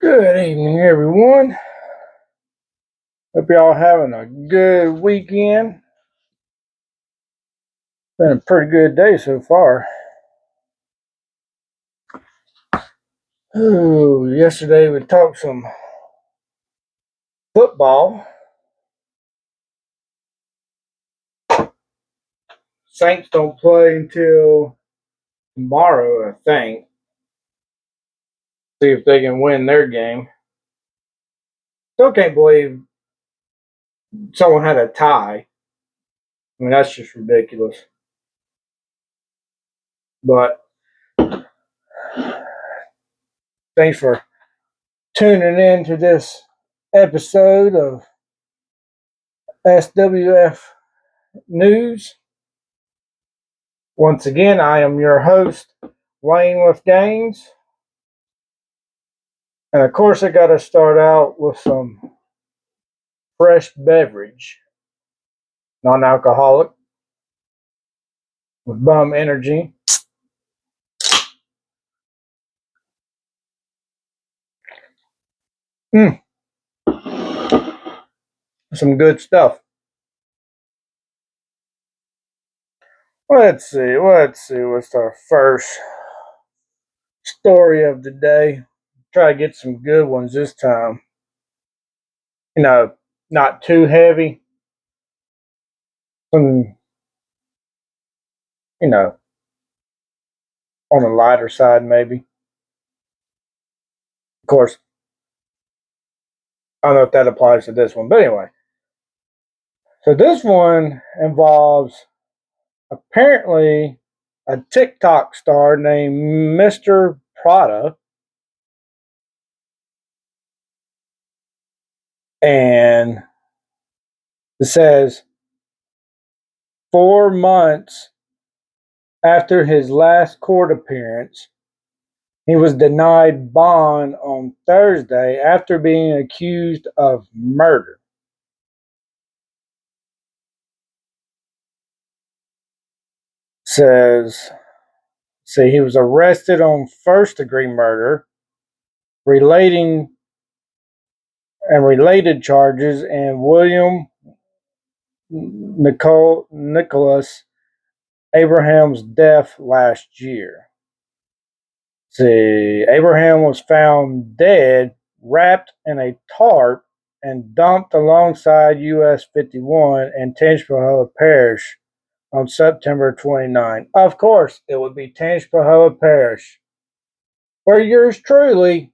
Good evening, everyone. Hope y'all having a good weekend. Been a pretty good day so far. Ooh, yesterday we talked some football. Saints don't play until tomorrow, I think. See if they can win their game. Still can't believe someone had a tie. I mean, that's just ridiculous. But thanks for tuning in to this episode of SWF News. Once again, I am your host, Wayne with Gaines. And of course, I got to start out with some fresh beverage, non alcoholic, with Bum Energy. Mm, some good stuff. Let's see. What's our first story of the day? Try to get some good ones this time. Not too heavy. Some, you know, on the lighter side, maybe. Of course, I don't know if that applies to this one, but anyway. So this one involves apparently a TikTok star named Mr. Prada. And it says 4 months after his last court appearance, he was denied bond on Thursday after being accused of murder. Says, see, he was arrested on first degree murder, relating and related charges, and William Nicholas Abraham's death last year. See, Abraham was found dead, wrapped in a tarp, and dumped alongside US 51 in Tangipahoa Parish on September 29. Of course, it would be Tangipahoa Parish, where yours truly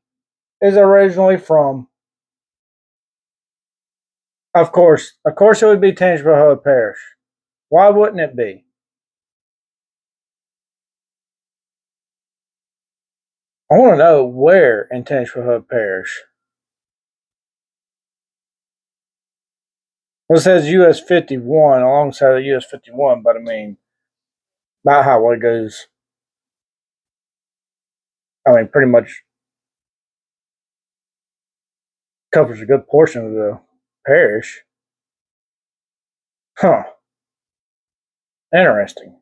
is originally from. Of course, it would be Tangipahoa Parish. Why wouldn't it be? I want to know where in Tangipahoa Parish. Well, it says US 51 alongside the US 51, but I mean, that highway goes, I mean, pretty much covers a good portion of the parish. Huh. Interesting.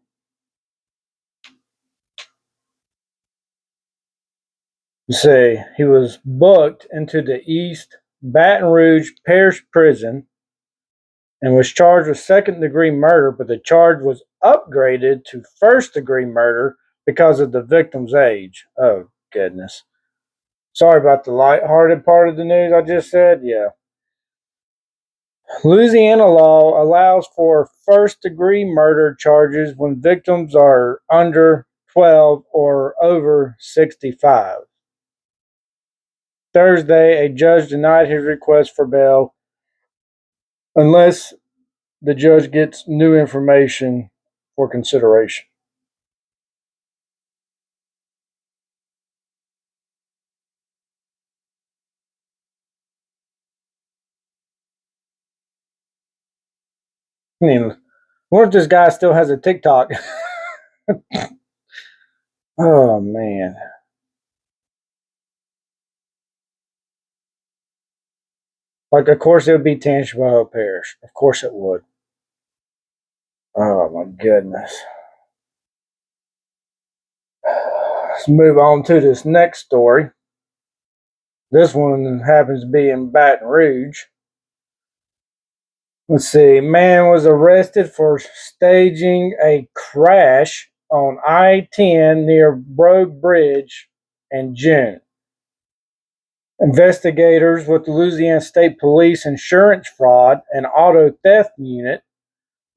You see, he was booked into the East Baton Rouge Parish Prison and was charged with second degree murder, but the charge was upgraded to first degree murder because of the victim's age. Oh, goodness. Sorry about the lighthearted part of the news I just said. Yeah. Louisiana law allows for first degree murder charges when victims are under 12 or over 65. Thursday, a judge denied his request for bail unless the judge gets new information for consideration. I mean, what if this guy still has a TikTok? Oh, man. Like, of course, it would be Tangipahoa Parish. Of course it would. Oh, my goodness. Let's move on to this next story. This one happens to be in Baton Rouge. Let's see. Man was arrested for staging a crash on I-10 near Brogue Bridge in June. Investigators with the Louisiana State Police Insurance Fraud and Auto Theft Unit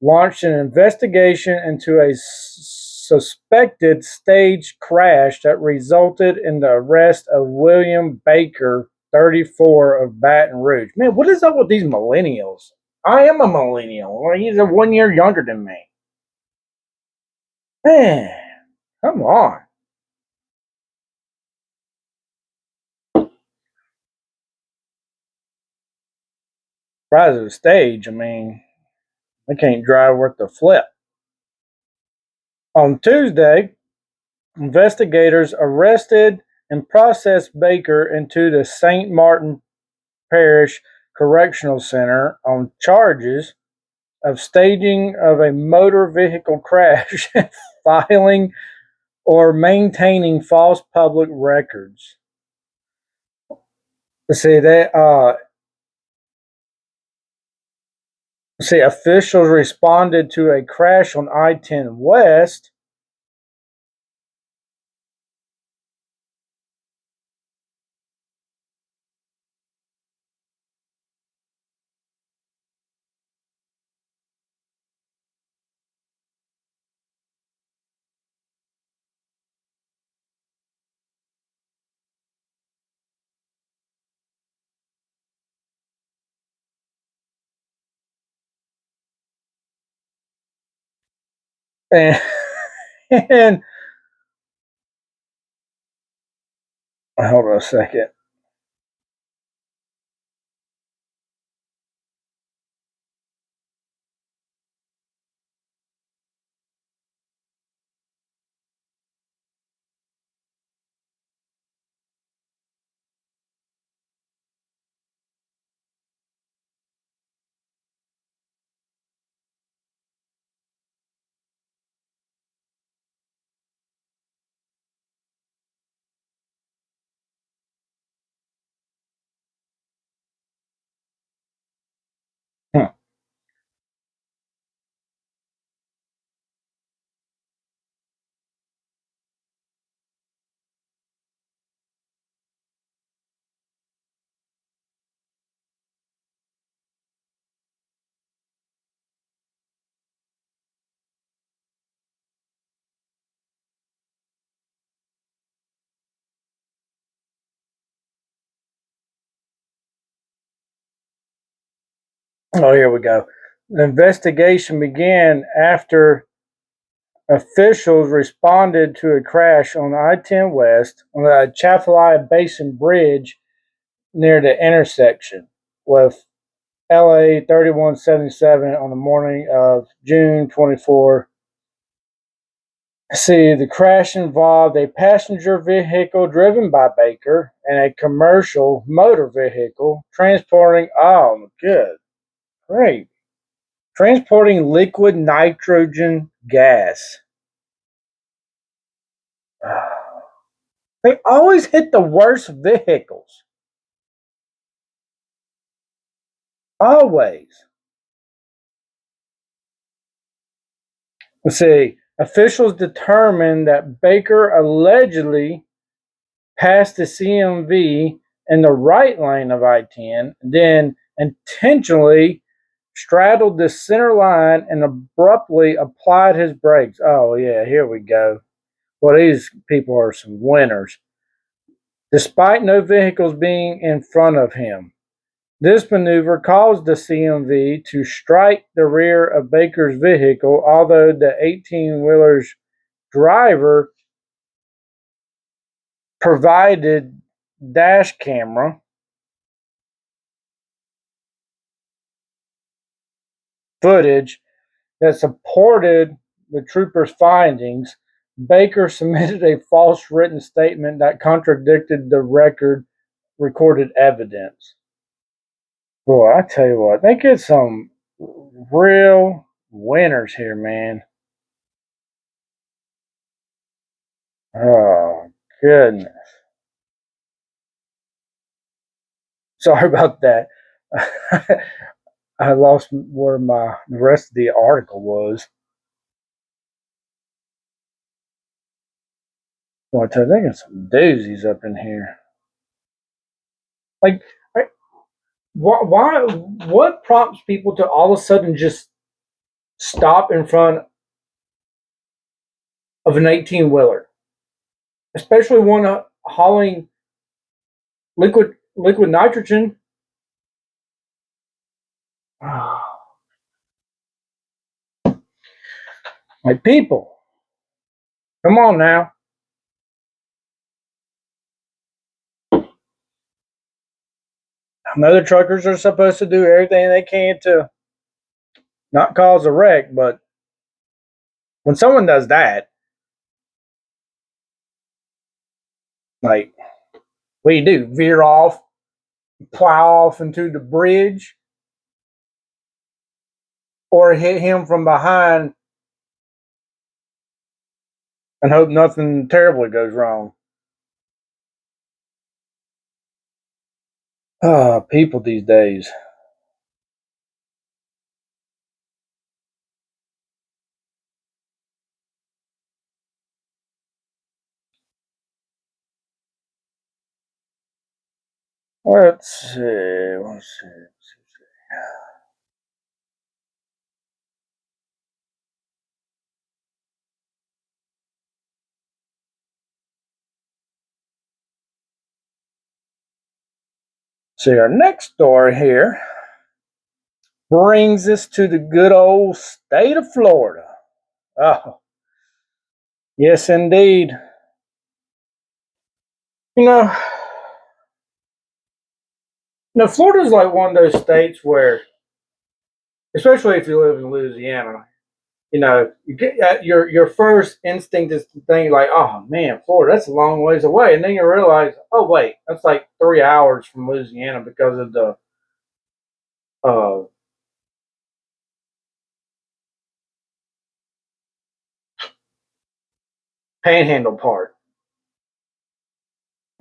launched an investigation into a suspected staged crash that resulted in the arrest of William Baker, 34, of Baton Rouge. Man, what is up with these millennials? I am a millennial. He's 1 year younger than me. Man, come on. Rise of the stage. I mean, I can't drive worth the flip. On Tuesday, investigators arrested and processed Baker into the St. Martin Parish Correctional Center on charges of staging of a motor vehicle crash, filing or maintaining false public records. See that officials responded to a crash on I-10 West. And, and hold on a second. Hmm. Oh, here we go. The investigation began after officials responded to a crash on I-10 West on the Atchafalaya Basin Bridge near the intersection with LA 3177 on the morning of June 24. See, the crash involved a passenger vehicle driven by Baker and a commercial motor vehicle transporting, oh, good, great, transporting liquid nitrogen gas. They always hit the worst vehicles. Always. Let's see. Officials determined that Baker allegedly passed the CMV in the right lane of I-10, then intentionally straddled the center line and abruptly applied his brakes. Oh, yeah, here we go. Well, these people are some winners. Despite no vehicles being in front of him, this maneuver caused the CMV to strike the rear of Baker's vehicle, although the 18-wheeler's driver provided dash camera footage that supported the troopers' findings. Baker submitted a false written statement that contradicted the recorded evidence. Boy, I tell you what, they get some real winners here, man. Oh, goodness. Sorry about that. I lost where the rest of the article was. Well, I tell you, there's some doozies up in here. Like, why? What prompts people to all of a sudden just stop in front of an 18 wheeler, especially one hauling liquid nitrogen? Like, people, come on now. I know the truckers are supposed to do everything they can to not cause a wreck, but when someone does that, like, what do you do? Veer off, plow off into the bridge, or hit him from behind and hope nothing terribly goes wrong? People these days. Let's see. Let's see. See, our next story here brings us to the good old state of Florida. Oh, yes, indeed. You know, Florida's like one of those states where, especially if you live in Louisiana, you get your first instinct is to think like, oh man, Florida, that's a long ways away, and then you realize, oh wait, that's like 3 hours from Louisiana because of the uh, Panhandle part.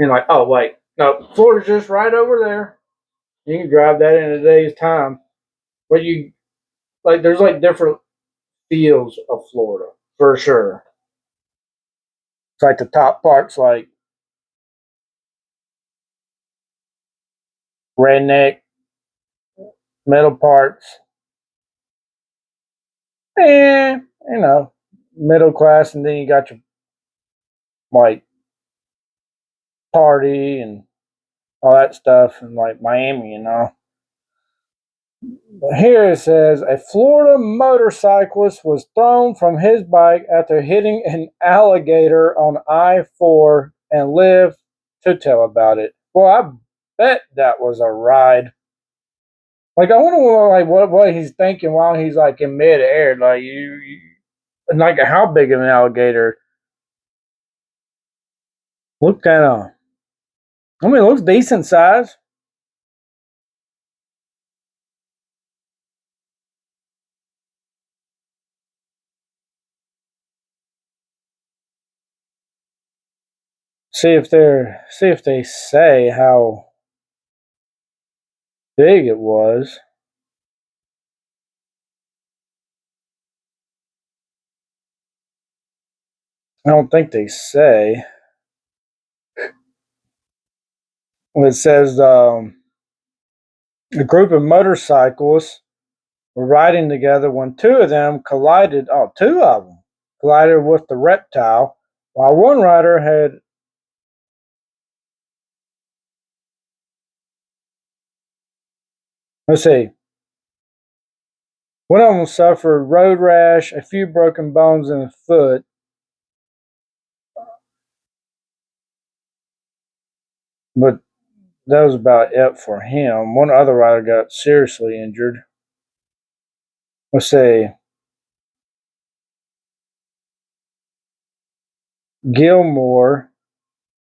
You're like, oh wait, no, Florida's just right over there. You can drive that in a day's time. But you like, there's like different feels of Florida for sure. It's like the top part's like redneck, middle parts, eh, middle class, and then you got your like party and all that stuff, and like Miami. But here it says a Florida motorcyclist was thrown from his bike after hitting an alligator on I-4 and lived to tell about it. Well, I bet that was a ride. Like, I wonder what he's thinking while he's like in midair. Like, and like, how big of an alligator? Look kind of. I mean, it looks decent size. See if they say how big it was. I don't think they say. It says a group of motorcyclists were riding together when two of them collided. Oh, two of them collided with the reptile, while one rider had. Let's see. One of them suffered road rash, a few broken bones in the foot, but that was about it for him. One other rider got seriously injured. Let's see. Gilmore,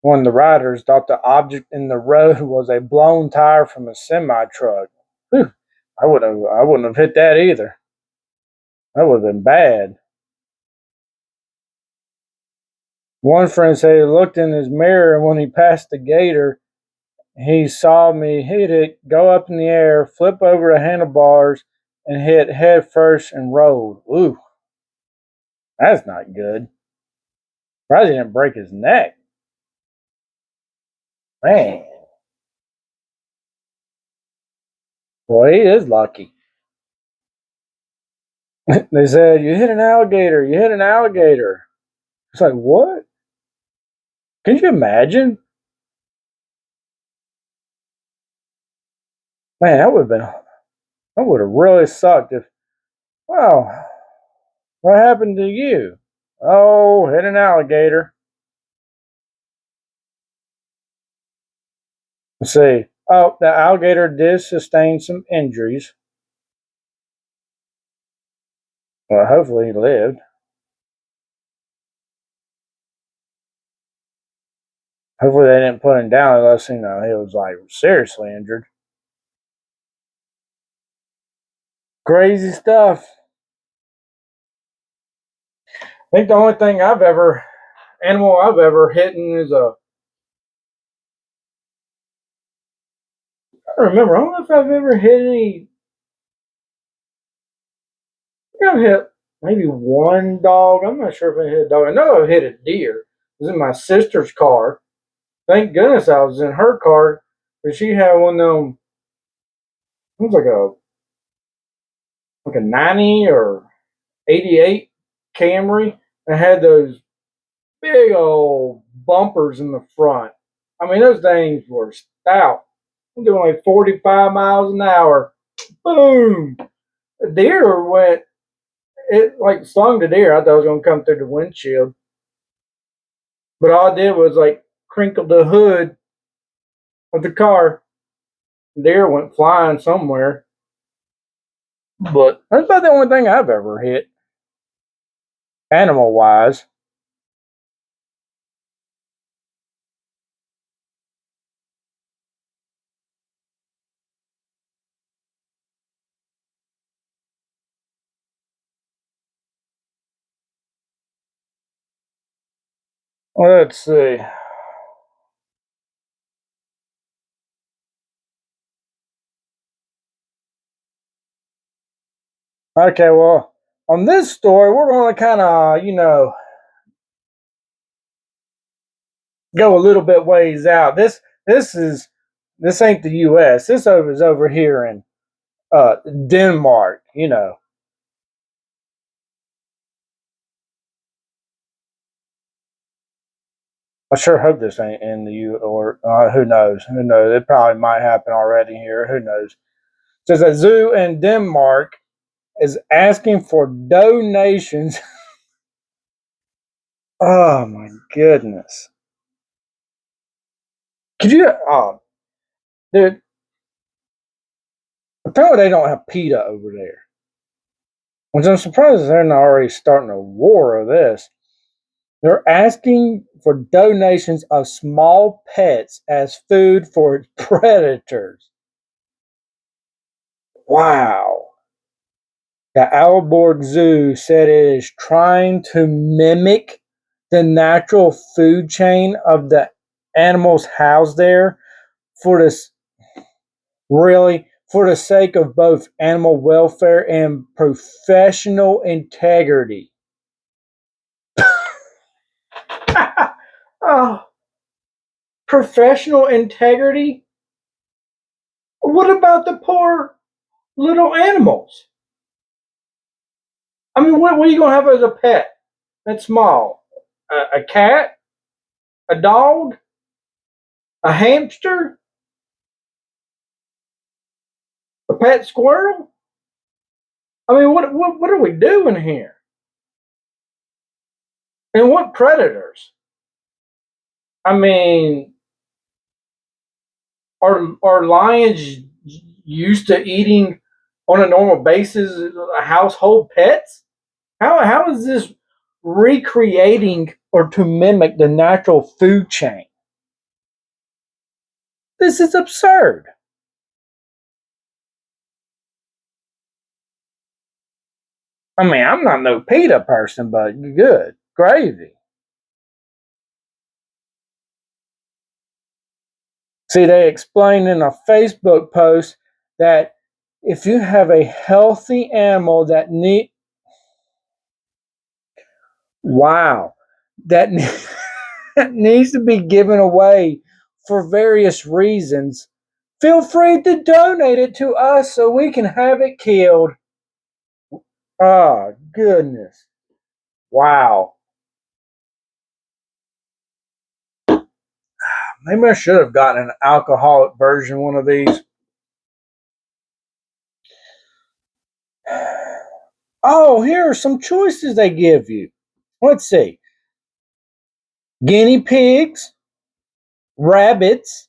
one of the riders, thought the object in the road was a blown tire from a semi truck. I wouldn't have hit that either. That would have been bad. One friend said he looked in his mirror and when he passed the gator he saw me hit it, go up in the air, flip over the handlebars, and hit head first and rolled. Ooh, that's not good. Probably didn't break his neck. Man, boy, he is lucky. They said, "You hit an alligator, you hit an alligator." It's like, what? Can you imagine? Man, that would have really sucked if, wow, what happened to you? Oh, hit an alligator. Let's see. Oh, the alligator did sustain some injuries. Well, hopefully he lived. Hopefully they didn't put him down unless, he was like seriously injured. Crazy stuff. I think the only animal I've ever hit is I don't remember. I don't know if I've ever hit any. I think I've hit maybe one dog. I'm not sure if I hit a dog. I know I've hit a deer. It was in my sister's car. Thank goodness I was in her car because she had one of them. It was like a 90 or 88 Camry. And had those big old bumpers in the front. I mean, those things were stout. I'm doing like 45 miles an hour. Boom! The deer went, it like slung the deer. I thought it was going to come through the windshield. But all I did was like crinkle the hood of the car. The deer went flying somewhere. But that's about the only thing I've ever hit, animal wise. Let's see. Okay, well, on this story, we're going to kind of, go a little bit ways out. This is this ain't the U.S. This is over here in Denmark. I sure hope this ain't in the U or who knows? Who knows? It probably might happen already here. Who knows? It says a zoo in Denmark is asking for donations. Oh my goodness! Could you? Dude, apparently they don't have PETA over there. Which I'm surprised they're not already starting a war of this. They're asking for donations of small pets as food for predators. Wow. The Aalborg Zoo said it is trying to mimic the natural food chain of the animals housed there for this really for the sake of both animal welfare and professional integrity. Oh, professional integrity? What about the poor little animals? I mean, what are you going to have as a pet that's small? A cat? A dog? A hamster? A pet squirrel? I mean, what are we doing here? And what predators? I mean, are lions used to eating on a normal basis household pets? How is this recreating or to mimic the natural food chain? This is absurd. I mean, I'm not no PETA person, but good gravy. See, they explained in a Facebook post that if you have a healthy animal that wow, that needs to be given away for various reasons, feel free to donate it to us so we can have it killed. Oh, goodness. Wow. Maybe I should have gotten an alcoholic version one of these. Oh, here are some choices they give you. Let's see. Guinea pigs, rabbits,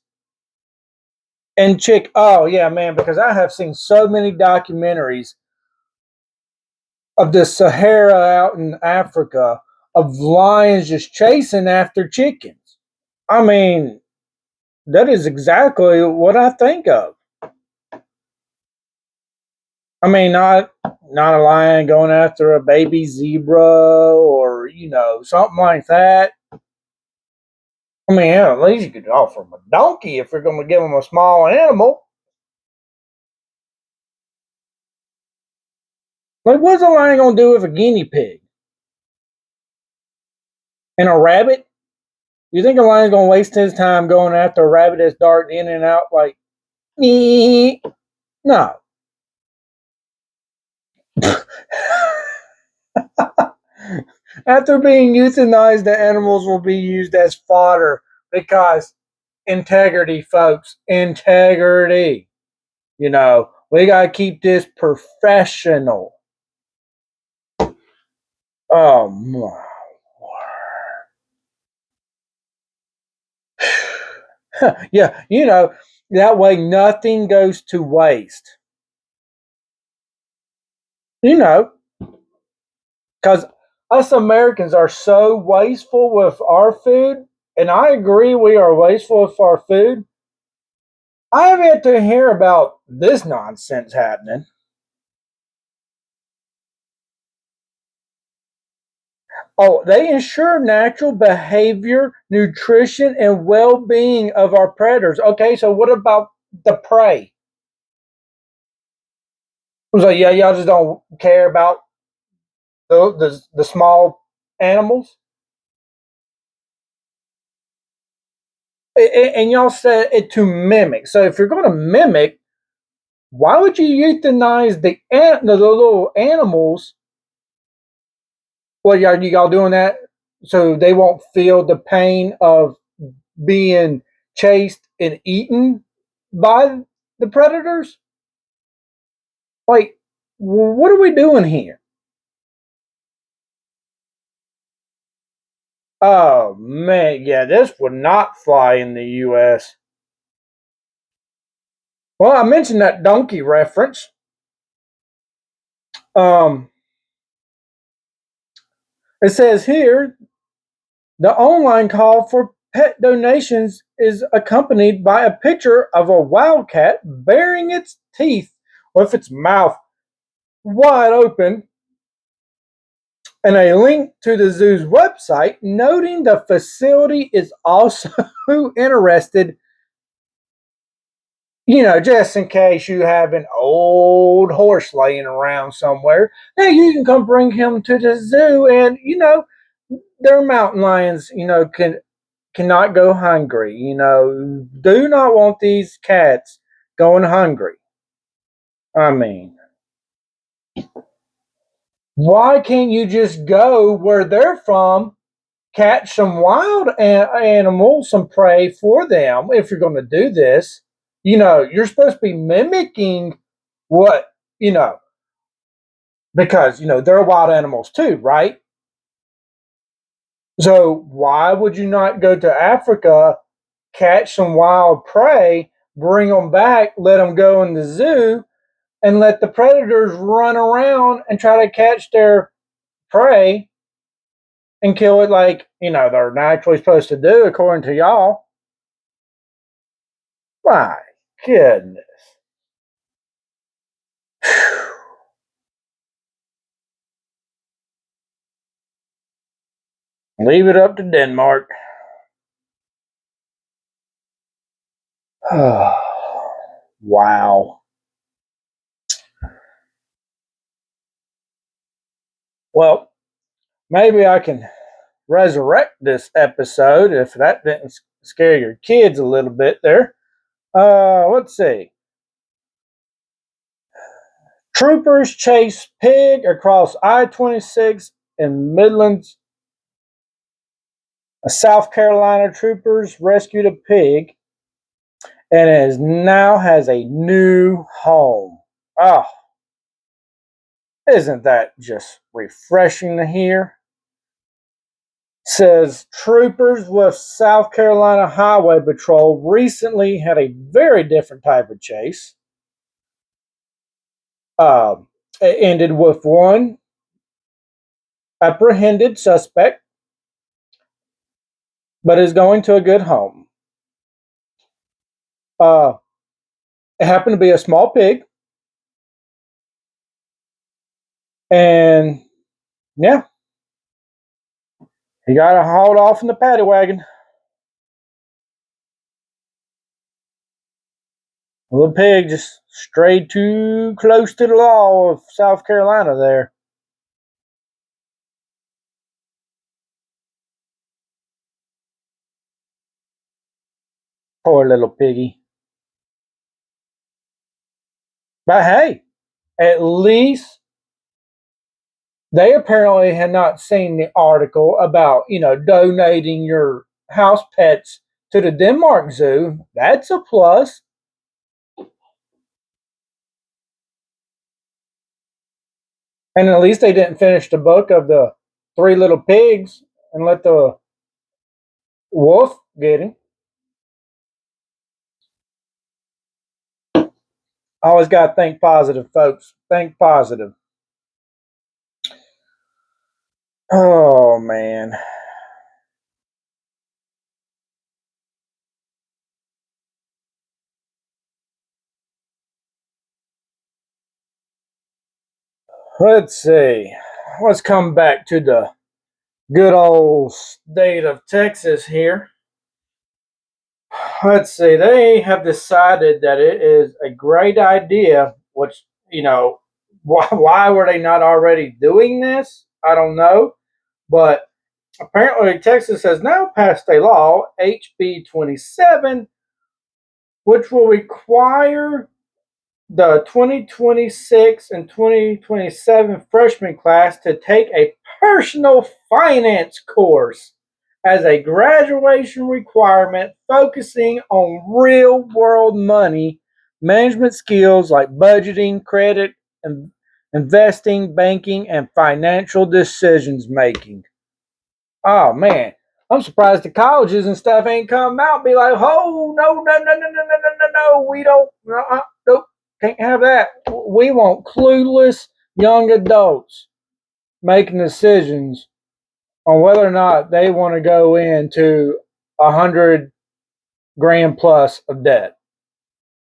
and chick. Oh, yeah, man, because I have seen so many documentaries of the Sahara out in Africa of lions just chasing after chickens. I mean, that is exactly what I think of. I mean, not a lion going after a baby zebra or something like that. I mean, yeah, at least you could offer them a donkey if you're going to give them a small animal. Like, what's a lion going to do with a guinea pig and a rabbit? You think a lion's going to waste his time going after a rabbit that's darting in and out like, no. After being euthanized, the animals will be used as fodder because integrity, folks, integrity. We got to keep this professional. Oh, my. Yeah, that way nothing goes to waste. You know, because us Americans are so wasteful with our food, and I agree we are wasteful with our food. I have yet to hear about this nonsense happening. Oh, they ensure natural behavior, nutrition, and well being of our predators. Okay, so what about the prey? I was like, yeah, y'all just don't care about the small animals? And y'all said it to mimic. So if you're going to mimic, why would you euthanize the little animals? Well, are y'all doing that so they won't feel the pain of being chased and eaten by the predators? Like, what are we doing here? Oh man, yeah, this would not fly in the U.S. Well, I mentioned that donkey reference. Um, it says here the online call for pet donations is accompanied by a picture of a wildcat baring its teeth with its mouth wide open and a link to the zoo's website noting the facility is also interested, just in case you have an old horse laying around somewhere. Hey, you can come bring him to the zoo, and their mountain lions, cannot go hungry. Do not want these cats going hungry. I mean, why can't you just go where they're from, catch some wild animals, some prey for them if you're going to do this? You're supposed to be mimicking what, because, they're wild animals too, right? So why would you not go to Africa, catch some wild prey, bring them back, let them go in the zoo, and let the predators run around and try to catch their prey and kill it like, they're naturally supposed to do according to y'all? My goodness. Leave it up to Denmark. Wow. Well, maybe I can resurrect this episode if that didn't scare your kids a little bit there. Let's see. Troopers chase pig across I-26 in Midlands. South Carolina troopers rescued a pig and it is now has a new home. Oh, isn't that just refreshing to hear? Says troopers with South Carolina Highway Patrol recently had a very different type of chase. It ended with one apprehended suspect, but is going to a good home. Uh, it happened to be a small pig, and yeah, he got hauled off in the paddy wagon. A little pig just strayed too close to the law of South Carolina there. Poor little piggy. But hey, at least they apparently had not seen the article about, donating your house pets to the Denmark Zoo. That's a plus. And at least they didn't finish the book of the three little pigs and let the wolf get him. Always got to think positive, folks. Think positive. Oh, man. Let's see. Let's come back to the good old state of Texas here. Let's see. They have decided that it is a great idea, which, why were they not already doing this? I don't know. But apparently, Texas has now passed a law, HB 27, which will require the 2026 and 2027 freshman class to take a personal finance course as a graduation requirement focusing on real world money management skills like budgeting, credit, and investing, banking, and financial decisions making. Oh man, I'm surprised the colleges and stuff ain't come out and be like, oh no, no, no, no, no, no, no, no, no, we don't, nope, can't have that. We want clueless young adults making decisions on whether or not they want to go into 100 grand plus of debt.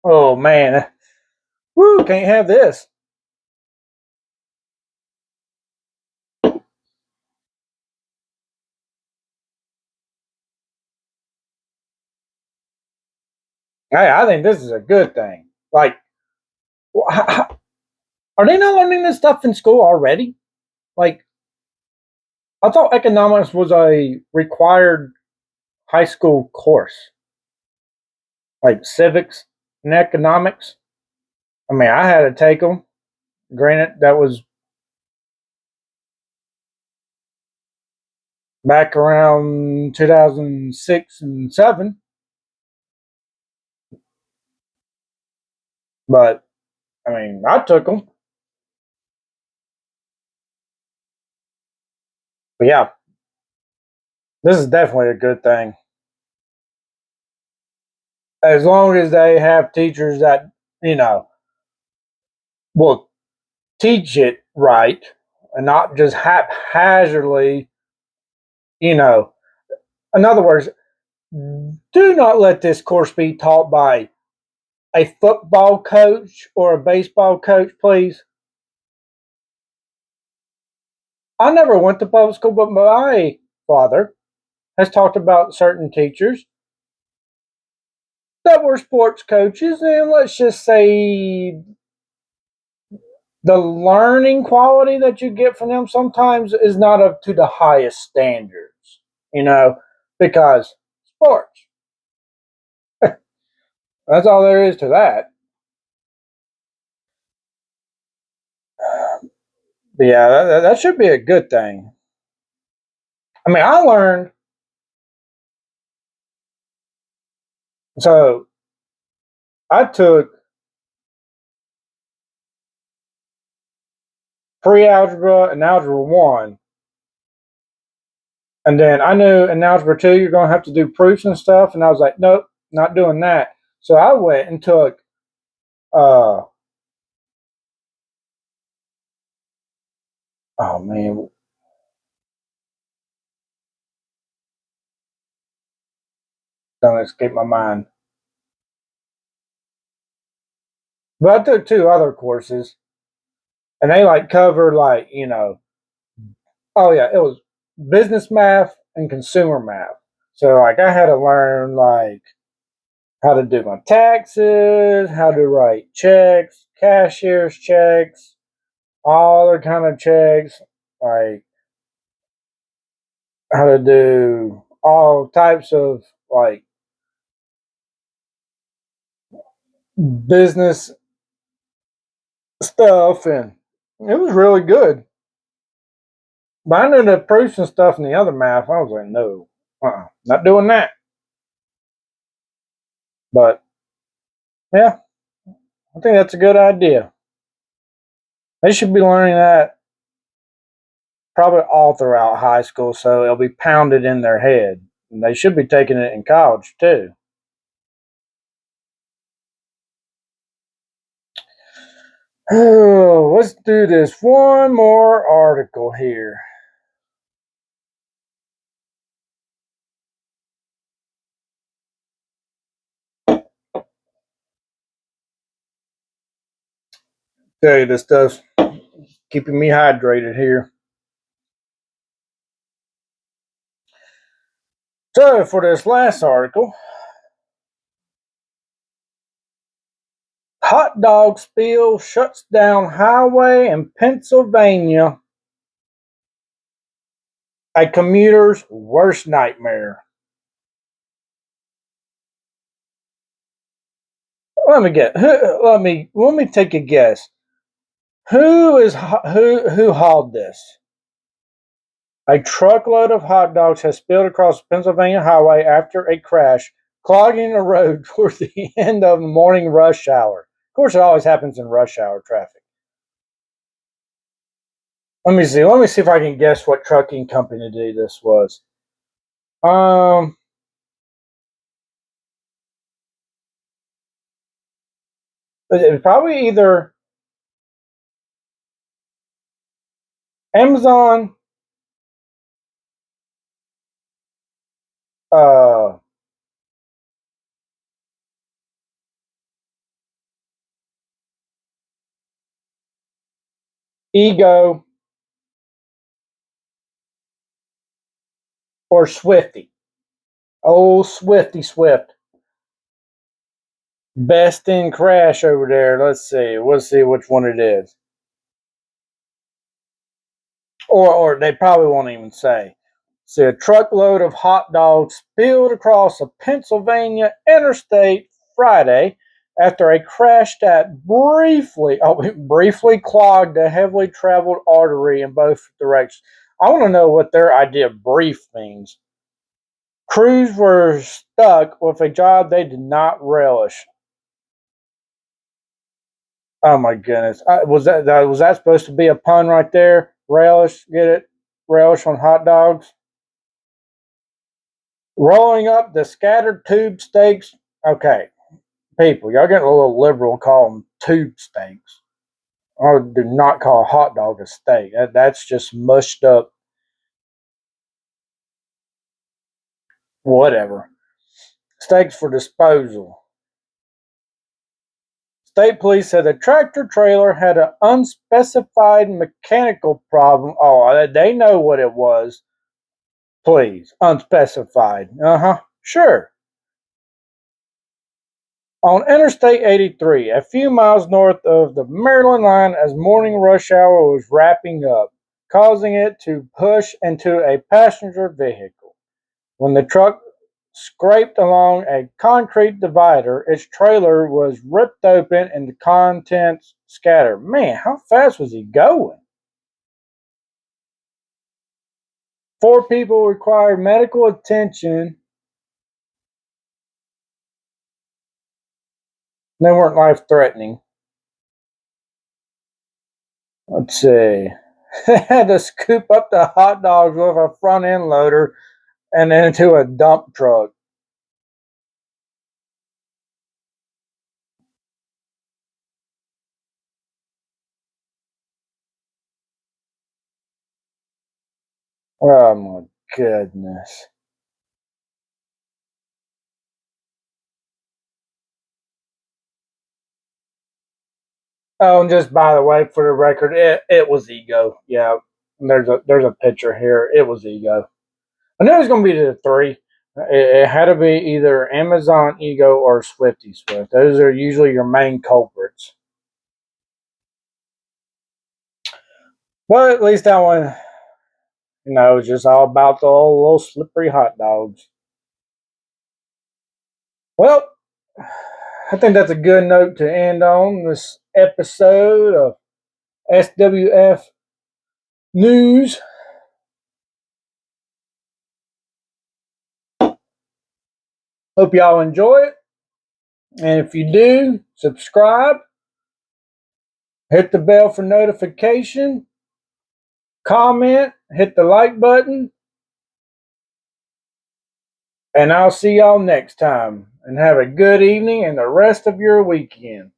Oh man, woo, can't have this. Hey, I think this is a good thing. Like, are they not learning this stuff in school already? Like, I thought economics was a required high school course, like civics and economics. I mean, I had to take them. Granted, that was back around 2006 and 7, but I mean, I took them. But yeah, this is definitely a good thing. As long as they have teachers that, you know, will teach it right and not just haphazardly, you know. In other words, do not let this course be taught by a football coach or a baseball coach, please. I never went to public school, but my father has talked about certain teachers that were sports coaches, and let's just say the learning quality that you get from them sometimes is not up to the highest standards, you know, because sports. That's all there is to that. But yeah, that should be a good thing. I mean, I learned so I took pre-algebra and algebra one, and then I knew in algebra two you're gonna have to do proofs and stuff, and I was like, nope, not doing that. So I went and took uh oh man, don't escape my mind. But I took two other courses, and they like covered like oh yeah, it was business math and consumer math. So like I had to learn like how to do my taxes, how to write checks, cashier's checks, all other kind of checks, like how to do all types of like business stuff, and it was really good. But I knew the proofs and stuff in the other math. I was like, no, not doing that. But yeah, I think that's a good idea. They should be learning that probably all throughout high school, so it'll be pounded in their head. And they should be taking it in college too. Oh, let's do this one more article here. Tell you this stuff's keeping me hydrated here. So for this last article, hot dog spill shuts down highway in Pennsylvania. A commuter's worst nightmare. Let me get. Let me take a guess. Who hauled this? A truckload of hot dogs has spilled across the Pennsylvania highway after a crash, clogging the road toward the end of the morning rush hour. Of course, it always happens in rush hour traffic. Let me see. Let me see if I can guess what trucking company this was. Um, it probably either Amazon, uh, Ego, or Swifty. Oh, Swifty Swift. Best in crash over there. Let's see. Let's see which one it is. Or they probably won't even say. See, a truckload of hot dogs spilled across a Pennsylvania interstate Friday after a crash that briefly clogged a heavily traveled artery in both directions. I want to know what their idea of brief means. Crews were stuck with a job they did not relish. Oh my goodness! Was that supposed to be a pun right there? Relish, get it? Relish on hot dogs. Rolling up the scattered tube steaks. Okay, people, y'all getting a little liberal. Call them tube steaks. Or do not call a hot dog a steak. That's just mushed up whatever. Steaks for disposal. State police said the tractor trailer had an unspecified mechanical problem. Oh, they know what it was. Please, unspecified. Sure. On Interstate 83, a few miles north of the Maryland line, as morning rush hour was wrapping up, causing it to push into a passenger vehicle. When the truck scraped along a concrete divider, its trailer was ripped open and the contents scattered. Man, how fast was he going? 4 people required medical attention. They weren't life threatening. Let's see. They had to scoop up the hot dogs with a front end loader and then into a dump truck. Oh my goodness. Oh, and just by the way, for the record, it was ego. Yeah, there's a picture here. It was ego. I knew it was going to be the three. It had to be either Amazon Ego or Swifty Swift. Those are usually your main culprits. But at least that one, is just all about the old little slippery hot dogs. Well, I think that's a good note to end on this episode of SWF News. Hope y'all enjoy it. And if you do, subscribe, hit the bell for notification, comment, hit the like button, and I'll see y'all next time. And have a good evening and the rest of your weekend.